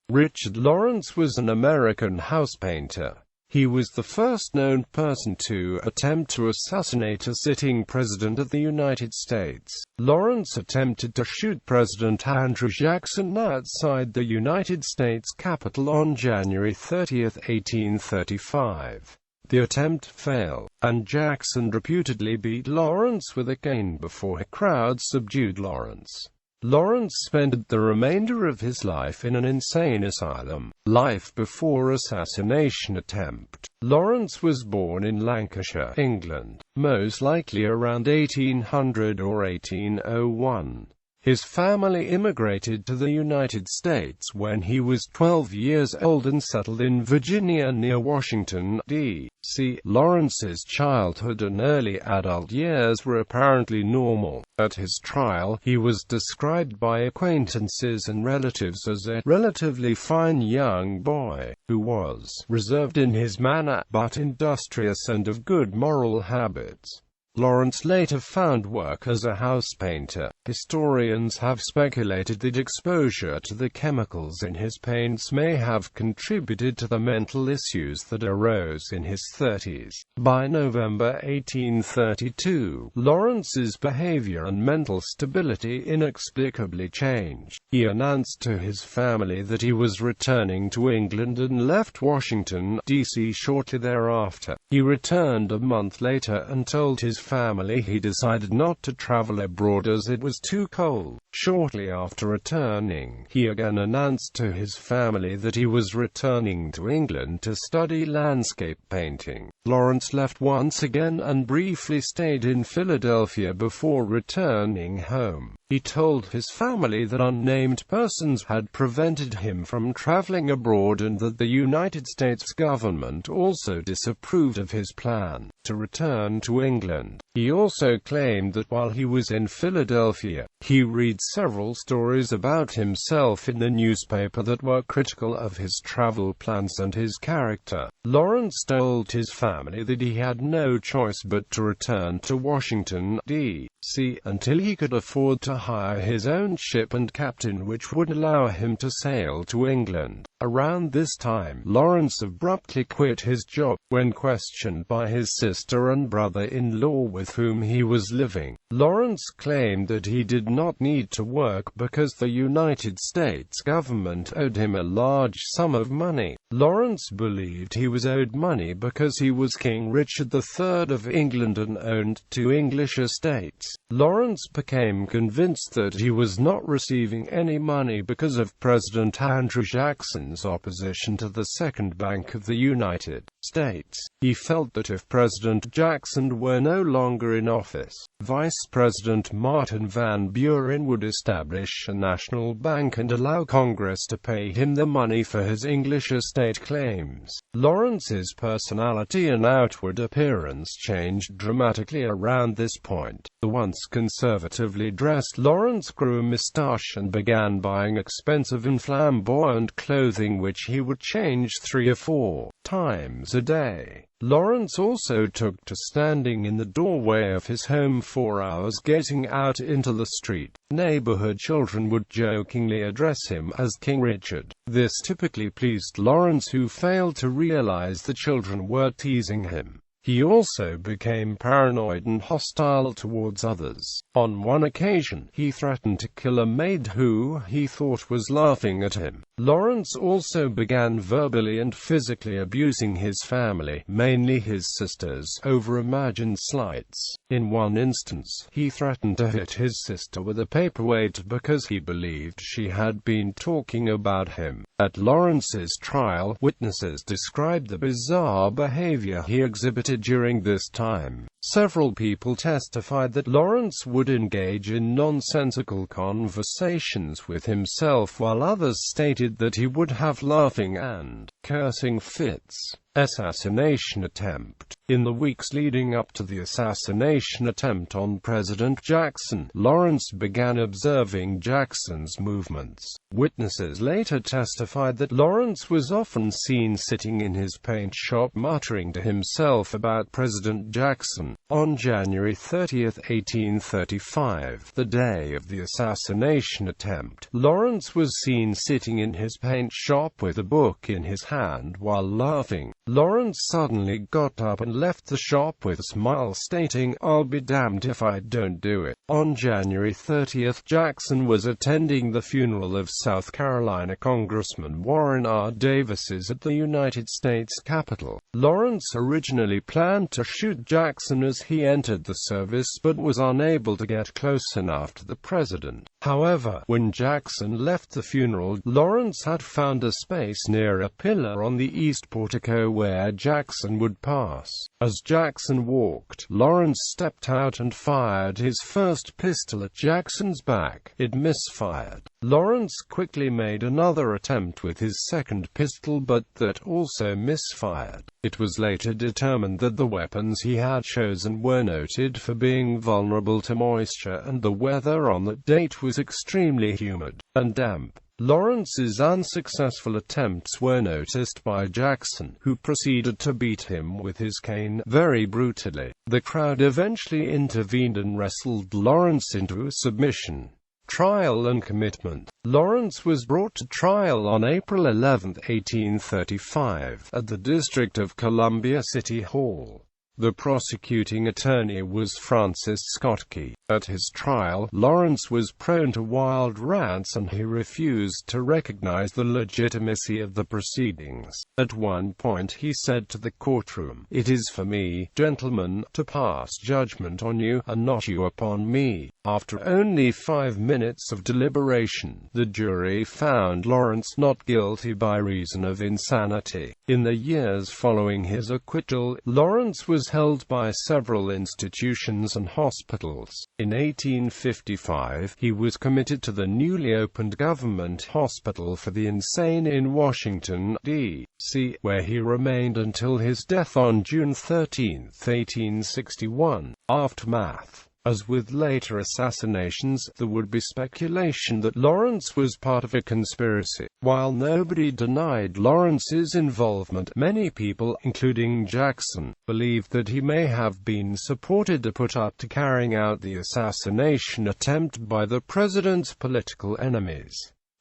Richard Lawrence was an American house painter. He was the first known person to attempt to assassinate a sitting president of the United States. Lawrence attempted to shoot President Andrew Jackson outside the United States Capitol on January 30, 1835. The attempt failed, and Jackson reputedly beat Lawrence with a cane before a crowd subdued Lawrence. Lawrence spent the remainder of his life in an insane asylum. Life before assassination attempt. Lawrence was born in Lancashire, England, most likely around 1800 or 1801. His family immigrated to the United States when he was 12 years old and settled in Virginia near Washington, D.C. Lawrence's childhood and early adult years were apparently normal. At his trial, he was described by acquaintances and relatives as a relatively fine young boy, who was reserved in his manner, but industrious and of good moral habits. Lawrence later found work as a house painter. Historians have speculated that exposure to the chemicals in his paints may have contributed to the mental issues that arose in his 30s. By November 1832, Lawrence's behavior and mental stability inexplicably changed. He announced to his family that he was returning to England and left Washington, D.C. shortly thereafter. He returned a month later and told his family he decided not to travel abroad as it was too cold. Shortly after returning, he again announced to his family that he was returning to England to study landscape painting. Lawrence left once again and briefly stayed in Philadelphia before returning home. He told his family that unnamed persons had prevented him from traveling abroad and that the United States government also disapproved of his plan to return to England. He also claimed that while he was in Philadelphia, he read several stories about himself in the newspaper that were critical of his travel plans and his character. Lawrence told his family that he had no choice but to return to Washington, D.C., until he could afford to hire his own ship and captain which would allow him to sail to England. Around this time, Lawrence abruptly quit his job. When questioned by his sister and brother-in-law with whom he was living, Lawrence claimed that he did not need to work because the United States government owed him a large sum of money. Lawrence believed he was owed money because he was King Richard III of England and owned 2 English estates. Lawrence became convinced that he was not receiving any money because of President Andrew Jackson's opposition to the Second Bank of the United States. He felt that if President Jackson were no longer in office, Vice President Martin Van Buren would establish a national bank and allow Congress to pay him the money for his English estate claims. Lawrence's personality and outward appearance changed dramatically around this point. The once conservatively dressed Lawrence grew a moustache and began buying expensive and flamboyant clothing which he would change 3 or 4 times a day. Lawrence also took to standing in the doorway of his home for hours getting out into the street. Neighborhood children would jokingly address him as King Richard. This typically pleased Lawrence, who failed to realize the children were teasing him. He also became paranoid and hostile towards others. On one occasion, he threatened to kill a maid who he thought was laughing at him. Lawrence also began verbally and physically abusing his family, mainly his sisters, over imagined slights. In one instance, he threatened to hit his sister with a paperweight because he believed she had been talking about him. At Lawrence's trial, witnesses described the bizarre behavior he exhibited during this time. Several people testified that Lawrence would engage in nonsensical conversations with himself, while others stated that he would have laughing and cursing fits. Assassination attempt. In the weeks leading up to the assassination attempt on President Jackson, Lawrence began observing Jackson's movements. Witnesses later testified that Lawrence was often seen sitting in his paint shop muttering to himself about President Jackson. On January 30, 1835, the day of the assassination attempt, Lawrence was seen sitting in his paint shop with a book in his hand while laughing. Lawrence suddenly got up and left the shop with a smile, stating, "I'll be damned if I don't do it." On January 30, Jackson was attending the funeral of South Carolina Congressman Warren R. Davis at the United States Capitol. Lawrence originally planned to shoot Jackson as he entered the service, but was unable to get close enough to the president. However, when Jackson left the funeral, Lawrence had found a space near a pillar on the east portico where Jackson would pass. As Jackson walked, Lawrence stepped out and fired his first pistol at Jackson's back. It misfired. Lawrence quickly made another attempt with his second pistol, but that also misfired. It was later determined that the weapons he had chosen were noted for being vulnerable to moisture, and the weather on that date was extremely humid and damp. Lawrence's unsuccessful attempts were noticed by Jackson, who proceeded to beat him with his cane very brutally. The crowd eventually intervened and wrestled Lawrence into a submission. Trial and commitment. Lawrence was brought to trial on April 11, 1835, at the District of Columbia City Hall. The prosecuting attorney was Francis Scott Key. At his trial, Lawrence was prone to wild rants and he refused to recognize the legitimacy of the proceedings. At one point he said to the courtroom, "It is for me, gentlemen, to pass judgment on you, and not you upon me." After only 5 minutes of deliberation, the jury found Lawrence not guilty by reason of insanity. In the years following his acquittal, Lawrence was held by several institutions and hospitals. In 1855, he was committed to the newly opened government hospital for the insane in Washington, D.C., where he remained until his death on June 13, 1861. Aftermath. As with later assassinations, there would be speculation that Lawrence was part of a conspiracy. While nobody denied Lawrence's involvement, many people, including Jackson, believed that he may have been supported to put up to carrying out the assassination attempt by the president's political enemies.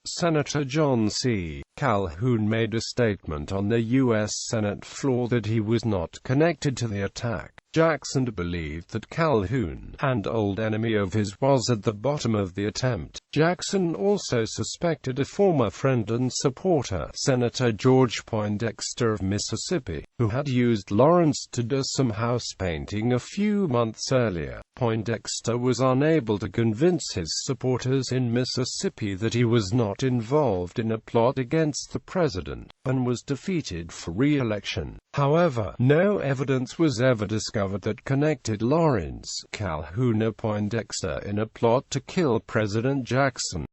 Senator John C. Calhoun made a statement on the U.S. Senate floor that he was not connected to the attack. Jackson believed that Calhoun, an old enemy of his, was at the bottom of the attempt. Jackson also suspected a former friend and supporter, Senator George Poindexter of Mississippi, who had used Lawrence to do some house painting a few months earlier. Poindexter was unable to convince his supporters in Mississippi that he was not involved in a plot against the president, and was defeated for re-election. However, no evidence was ever discovered that connected Lawrence, Calhoun or Poindexter in a plot to kill President Jackson.